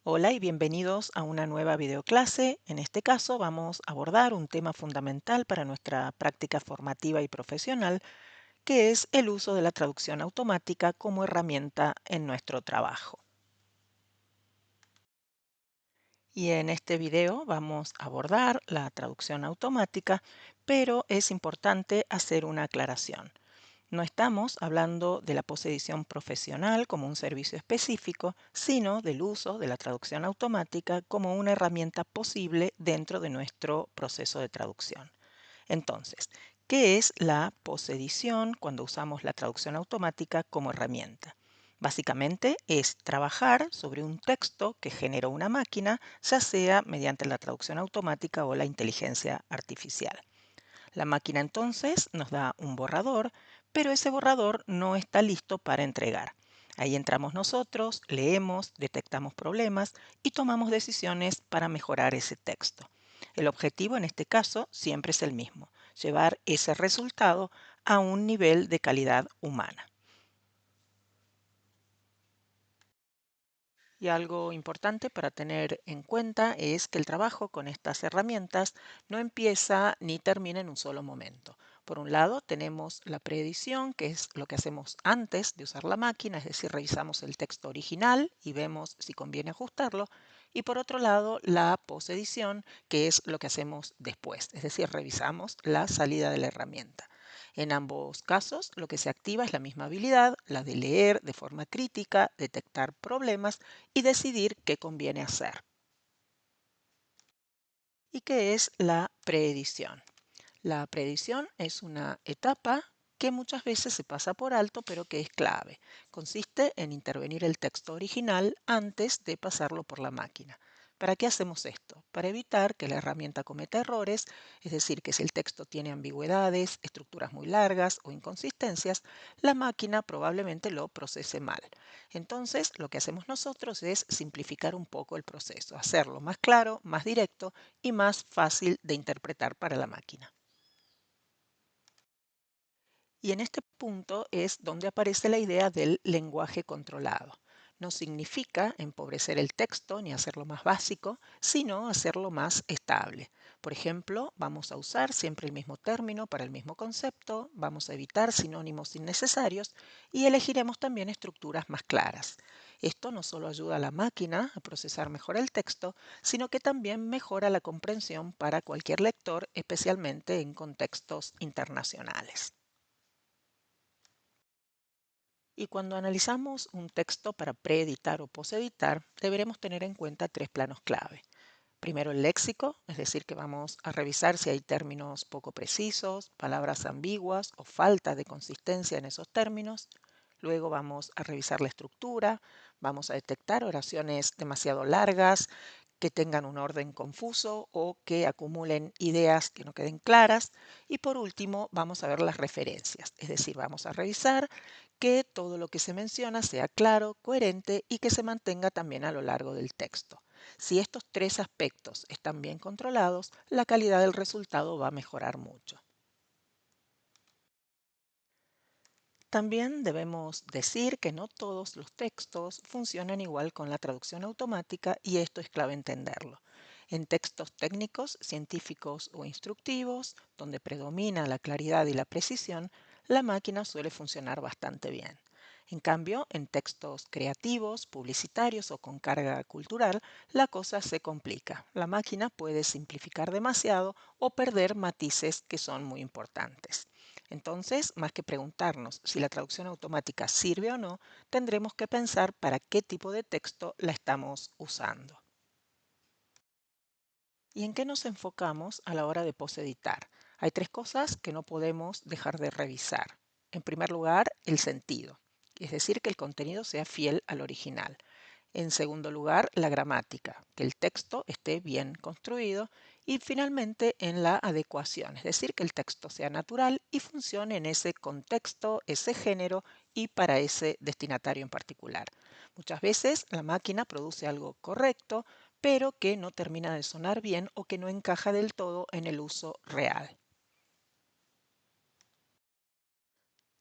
Hola y bienvenidos a una nueva videoclase. En este caso vamos a abordar un tema fundamental para nuestra práctica formativa y profesional, que es el uso de la traducción automática como herramienta en nuestro trabajo. Y en este video vamos a abordar la traducción automática, pero es importante hacer una aclaración. No estamos hablando de la posedición profesional como un servicio específico, sino del uso de la traducción automática como una herramienta posible dentro de nuestro proceso de traducción. Entonces, ¿qué es la posedición cuando usamos la traducción automática como herramienta? Básicamente es trabajar sobre un texto que generó una máquina, ya sea mediante la traducción automática o la inteligencia artificial. La máquina entonces nos da un borrador, pero ese borrador no está listo para entregar. Ahí entramos nosotros, leemos, detectamos problemas y tomamos decisiones para mejorar ese texto. El objetivo en este caso siempre es el mismo, llevar ese resultado a un nivel de calidad humana. Y algo importante para tener en cuenta es que el trabajo con estas herramientas no empieza ni termina en un solo momento. Por un lado, tenemos la preedición, que es lo que hacemos antes de usar la máquina, es decir, revisamos el texto original y vemos si conviene ajustarlo. Y por otro lado, la posedición, que es lo que hacemos después, es decir, revisamos la salida de la herramienta. En ambos casos, lo que se activa es la misma habilidad, la de leer de forma crítica, detectar problemas y decidir qué conviene hacer. ¿Y qué es la preedición? La preedición es una etapa que muchas veces se pasa por alto, pero que es clave. Consiste en intervenir el texto original antes de pasarlo por la máquina. ¿Para qué hacemos esto? Para evitar que la herramienta cometa errores, es decir, que si el texto tiene ambigüedades, estructuras muy largas o inconsistencias, la máquina probablemente lo procese mal. Entonces, lo que hacemos nosotros es simplificar un poco el proceso, hacerlo más claro, más directo y más fácil de interpretar para la máquina. Y en este punto es donde aparece la idea del lenguaje controlado. No significa empobrecer el texto ni hacerlo más básico, sino hacerlo más estable. Por ejemplo, vamos a usar siempre el mismo término para el mismo concepto, vamos a evitar sinónimos innecesarios y elegiremos también estructuras más claras. Esto no solo ayuda a la máquina a procesar mejor el texto, sino que también mejora la comprensión para cualquier lector, especialmente en contextos internacionales. Y cuando analizamos un texto para preeditar o poseditar, deberemos tener en cuenta tres planos clave. Primero el léxico, es decir, que vamos a revisar si hay términos poco precisos, palabras ambiguas o falta de consistencia en esos términos. Luego vamos a revisar la estructura, vamos a detectar oraciones demasiado largas, que tengan un orden confuso o que acumulen ideas que no queden claras. Y por último, vamos a ver las referencias, es decir, vamos a revisar que todo lo que se menciona sea claro, coherente y que se mantenga también a lo largo del texto. Si estos tres aspectos están bien controlados, la calidad del resultado va a mejorar mucho. También debemos decir que no todos los textos funcionan igual con la traducción automática y esto es clave entenderlo. En textos técnicos, científicos o instructivos, donde predomina la claridad y la precisión, la máquina suele funcionar bastante bien. En cambio, en textos creativos, publicitarios o con carga cultural, la cosa se complica. La máquina puede simplificar demasiado o perder matices que son muy importantes. Entonces, más que preguntarnos si la traducción automática sirve o no, tendremos que pensar para qué tipo de texto la estamos usando. ¿Y en qué nos enfocamos a la hora de poseditar? Hay tres cosas que no podemos dejar de revisar. En primer lugar, el sentido, es decir, que el contenido sea fiel al original. En segundo lugar, la gramática, que el texto esté bien construido. Y finalmente, en la adecuación, es decir, que el texto sea natural y funcione en ese contexto, ese género y para ese destinatario en particular. Muchas veces la máquina produce algo correcto, pero que no termina de sonar bien o que no encaja del todo en el uso real.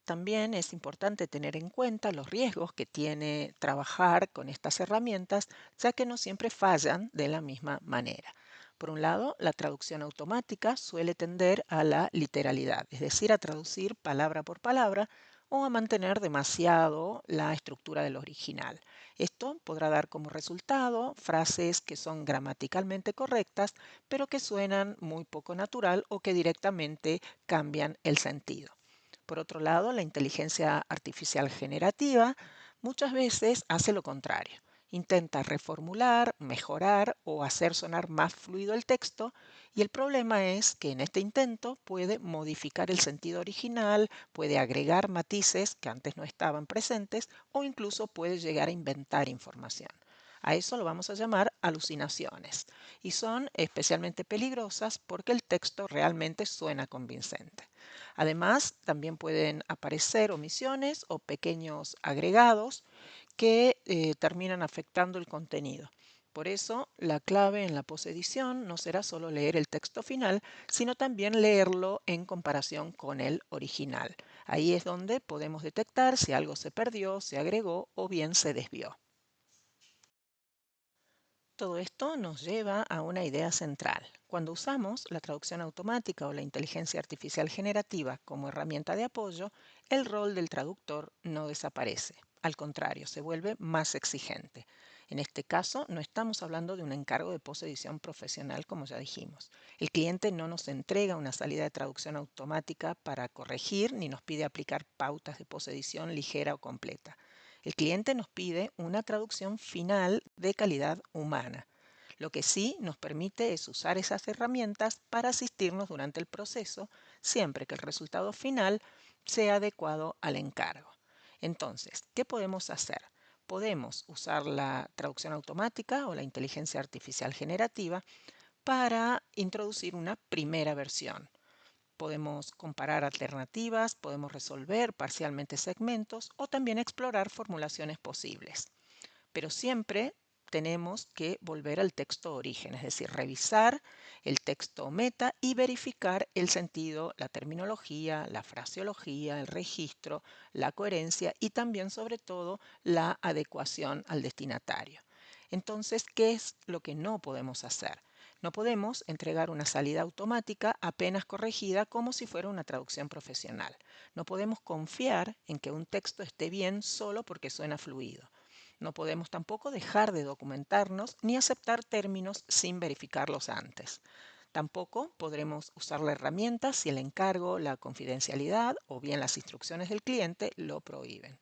también es importante tener en cuenta los riesgos que tiene trabajar con estas herramientas, ya que no siempre fallan de la misma manera. Por un lado, la traducción automática suele tender a la literalidad, es decir, a traducir palabra por palabra o a mantener demasiado la estructura del original. Esto podrá dar como resultado frases que son gramaticalmente correctas, pero que suenan muy poco natural o que directamente cambian el sentido. Por otro lado, la inteligencia artificial generativa muchas veces hace lo contrario. Intenta reformular, mejorar o hacer sonar más fluido el texto, y el problema es que en este intento puede modificar el sentido original, puede agregar matices que antes no estaban presentes o incluso puede llegar a inventar información. A eso lo vamos a llamar alucinaciones, y son especialmente peligrosas porque el texto realmente suena convincente. Además, también pueden aparecer omisiones o pequeños agregados que terminan afectando el contenido. Por eso, la clave en la posedición no será solo leer el texto final, sino también leerlo en comparación con el original. Ahí es donde podemos detectar si algo se perdió, se agregó o bien se desvió. Todo esto nos lleva a una idea central. Cuando usamos la traducción automática o la inteligencia artificial generativa como herramienta de apoyo, el rol del traductor no desaparece. Al contrario, se vuelve más exigente. En este caso, no estamos hablando de un encargo de posedición profesional, como ya dijimos. El cliente no nos entrega una salida de traducción automática para corregir ni nos pide aplicar pautas de posedición ligera o completa. El cliente nos pide una traducción final de calidad humana. Lo que sí nos permite es usar esas herramientas para asistirnos durante el proceso, siempre que el resultado final sea adecuado al encargo. Entonces, ¿qué podemos hacer? Podemos usar la traducción automática o la inteligencia artificial generativa para introducir una primera versión. Podemos comparar alternativas, podemos resolver parcialmente segmentos o también explorar formulaciones posibles. Pero siempre tenemos que volver al texto origen, es decir, revisar el texto meta y verificar el sentido, la terminología, la fraseología, el registro, la coherencia y también, sobre todo, la adecuación al destinatario. Entonces, ¿qué es lo que no podemos hacer? No podemos entregar una salida automática apenas corregida como si fuera una traducción profesional. No podemos confiar en que un texto esté bien solo porque suena fluido. No podemos tampoco dejar de documentarnos ni aceptar términos sin verificarlos antes. Tampoco podremos usar la herramienta si el encargo, la confidencialidad o bien las instrucciones del cliente lo prohíben.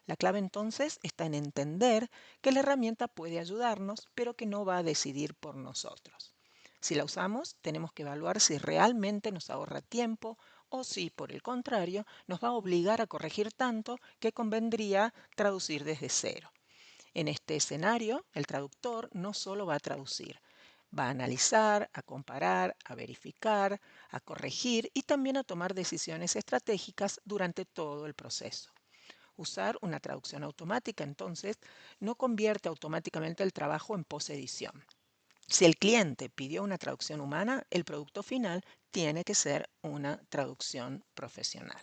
La clave entonces está en entender que la herramienta puede ayudarnos, pero que no va a decidir por nosotros. Si la usamos, tenemos que evaluar si realmente nos ahorra tiempo o si, por el contrario, nos va a obligar a corregir tanto que convendría traducir desde cero. En este escenario, el traductor no solo va a traducir, va a analizar, a comparar, a verificar, a corregir y también a tomar decisiones estratégicas durante todo el proceso. Usar una traducción automática, entonces, no convierte automáticamente el trabajo en posedición. Si el cliente pidió una traducción humana, el producto final tiene que ser una traducción profesional.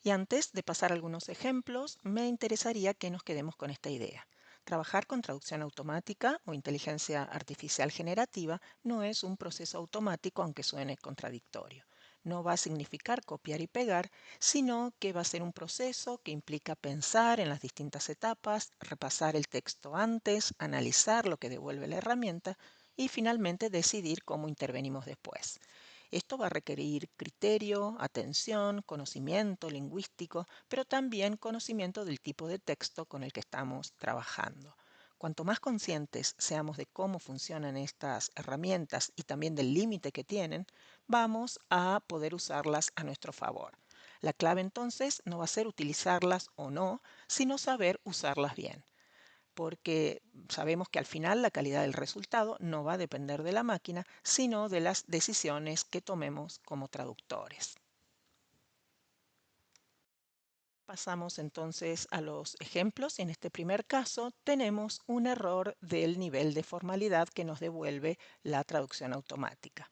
Y antes de pasar a algunos ejemplos, me interesaría que nos quedemos con esta idea. Trabajar con traducción automática o inteligencia artificial generativa no es un proceso automático, aunque suene contradictorio. No va a significar copiar y pegar, sino que va a ser un proceso que implica pensar en las distintas etapas, repasar el texto antes, analizar lo que devuelve la herramienta y finalmente decidir cómo intervenimos después. Esto va a requerir criterio, atención, conocimiento lingüístico, pero también conocimiento del tipo de texto con el que estamos trabajando. Cuanto más conscientes seamos de cómo funcionan estas herramientas y también del límite que tienen, vamos a poder usarlas a nuestro favor. La clave entonces no va a ser utilizarlas o no, sino saber usarlas bien, porque sabemos que al final la calidad del resultado no va a depender de la máquina, sino de las decisiones que tomemos como traductores. Pasamos entonces a los ejemplos. En este primer caso tenemos un error del nivel de formalidad que nos devuelve la traducción automática.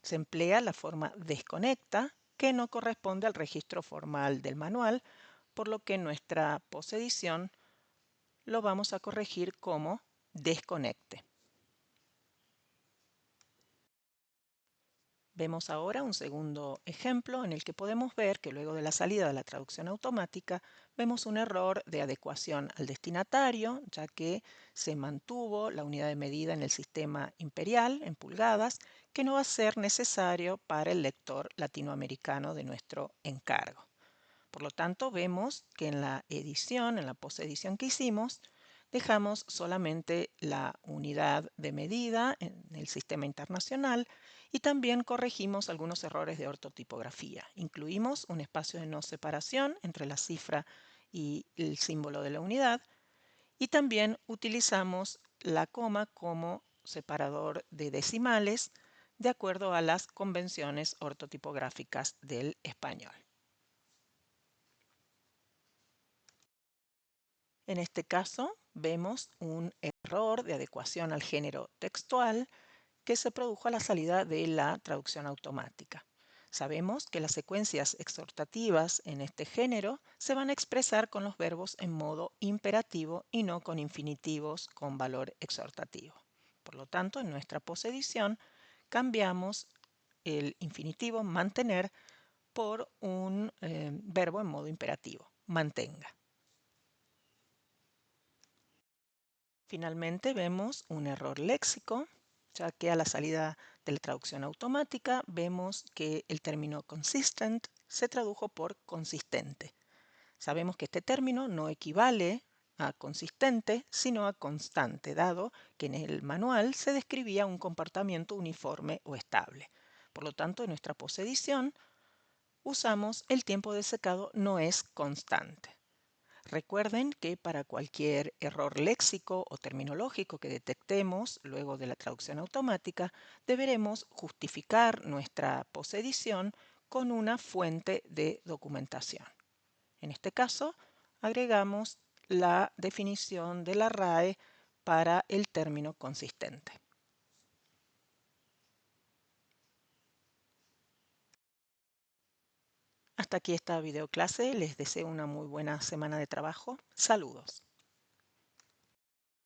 Se emplea la forma desconecta, que no corresponde al registro formal del manual, por lo que nuestra posedición lo vamos a corregir como desconecte. Vemos ahora un segundo ejemplo en el que podemos ver que luego de la salida de la traducción automática vemos un error de adecuación al destinatario, ya que se mantuvo la unidad de medida en el sistema imperial en pulgadas, que no va a ser necesario para el lector latinoamericano de nuestro encargo. Por lo tanto, vemos que en la edición, en la posedición que hicimos, dejamos solamente la unidad de medida en el sistema internacional y también corregimos algunos errores de ortotipografía. Incluimos un espacio de no separación entre la cifra y el símbolo de la unidad y también utilizamos la coma como separador de decimales de acuerdo a las convenciones ortotipográficas del español. En este caso, vemos un error de adecuación al género textual que se produjo a la salida de la traducción automática. Sabemos que las secuencias exhortativas en este género se van a expresar con los verbos en modo imperativo y no con infinitivos con valor exhortativo. Por lo tanto, en nuestra posedición cambiamos el infinitivo mantener por un verbo en modo imperativo, mantenga. Finalmente vemos un error léxico, ya que a la salida de la traducción automática vemos que el término consistent se tradujo por consistente. Sabemos que este término no equivale a consistente, sino a constante, dado que en el manual se describía un comportamiento uniforme o estable. Por lo tanto, en nuestra posedición usamos el tiempo de secado no es constante. Recuerden que para cualquier error léxico o terminológico que detectemos luego de la traducción automática, deberemos justificar nuestra posedición con una fuente de documentación. En este caso, agregamos la definición de la RAE para el término consistente. Hasta aquí esta videoclase. Les deseo una muy buena semana de trabajo. Saludos.